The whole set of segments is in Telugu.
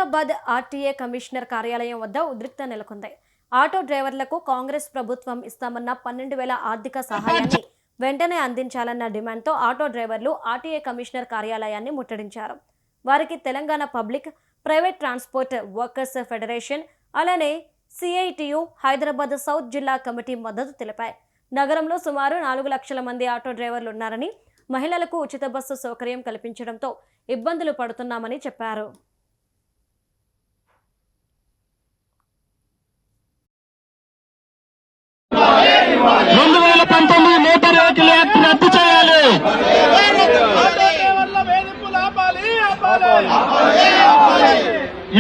ఖైరతాబాద్ ఆర్టీఏ కమిషనర్ కార్యాలయం వద్ద ఉద్రిక్తత నెలకొంది. ఆటో డ్రైవర్లకు కాంగ్రెస్ ప్రభుత్వం ఇస్తామన్న 12,000 ఆర్థిక సహాయాన్ని వెంటనే అందించాలన్న డిమాండ్తో ఆటో డ్రైవర్లు ఆర్టీఏ కమిషనర్ కార్యాలయాన్ని ముట్టడించారు. వారికి Telangana public private transport workers federation అలానే సిఐటియు హైదరాబాద్ సౌత్ జిల్లా కమిటీ మద్దతు తెలిపాయి. నగరంలో సుమారు 4 లక్షల మంది ఆటో డ్రైవర్లు ఉన్నారని, మహిళలకు ఉచిత బస్సు సౌకర్యం కల్పించడంతో ఇబ్బందులు పడుతున్నామని చెప్పారు. మోటార్ వెహికల్ యాక్ట్ రద్దు చేయాలి.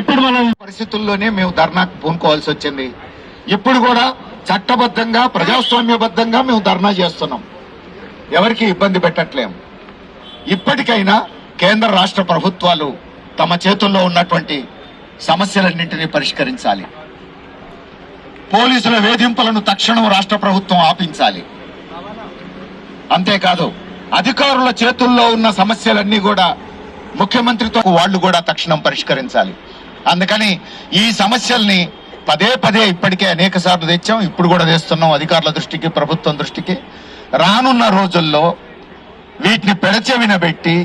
ఇప్పుడు మనం పరిస్థితుల్లోనే మేము ధర్నాకు పూనుకోవాల్సి వచ్చింది. ఇప్పుడు కూడా చట్టబద్ధంగా ప్రజాస్వామ్యబద్ధంగా మేము ధర్నా చేస్తున్నాం. ఎవరికి ఇబ్బంది పెట్టట్లేం. ఇప్పటికైనా కేంద్ర రాష్ట్ర ప్రభుత్వాలు తమ చేతుల్లో ఉన్నటువంటి సమస్యలన్నింటినీ పరిష్కరించాలి. పోలీసుల వేధింపులను తక్షణం రాష్ట్ర ప్రభుత్వం ఆపించాలి. అంతేకాదు అధికారుల చేతుల్లో ఉన్న సమస్యలన్నీ కూడా ముఖ్యమంత్రితో వాళ్లు కూడా తక్షణం పరిష్కరించాలి. అందుకని ఈ సమస్యల్ని పదే పదే ఇప్పటికే అనేక సార్లు తెచ్చాం, ఇప్పుడు కూడా తెస్తున్నాం అధికారుల దృష్టికి, ప్రభుత్వం దృష్టికి. రానున్న రోజుల్లో వీటిని పెడచెవినబెట్టి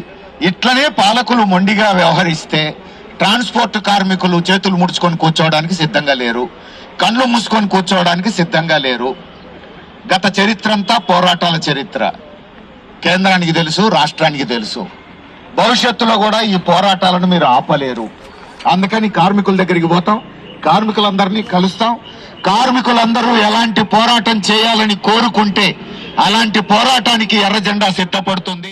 ఇట్లనే పాలకులు మొండిగా వ్యవహరిస్తే ట్రాన్స్పోర్ట్ కార్మికులు చేతులు ముడుచుకొని కూర్చోవడానికి సిద్ధంగా లేరు, కళ్ళు మూసుకొని కూర్చోవడానికి సిద్ధంగా లేరు. గత చరిత్ర అంతా పోరాటాల చరిత్ర. కేంద్రానికి తెలుసు, రాష్ట్రానికి తెలుసు. భవిష్యత్తులో కూడా ఈ పోరాటాలను మీరు ఆపలేరు. అందుకని కార్మికుల దగ్గరికి పోతాం, కార్మికులందరినీ కలుస్తాం. కార్మికులందరూ ఎలాంటి పోరాటం చేయాలని కోరుకుంటే అలాంటి పోరాటానికి ఎర్ర జెండా సిద్ధపడుతుంది.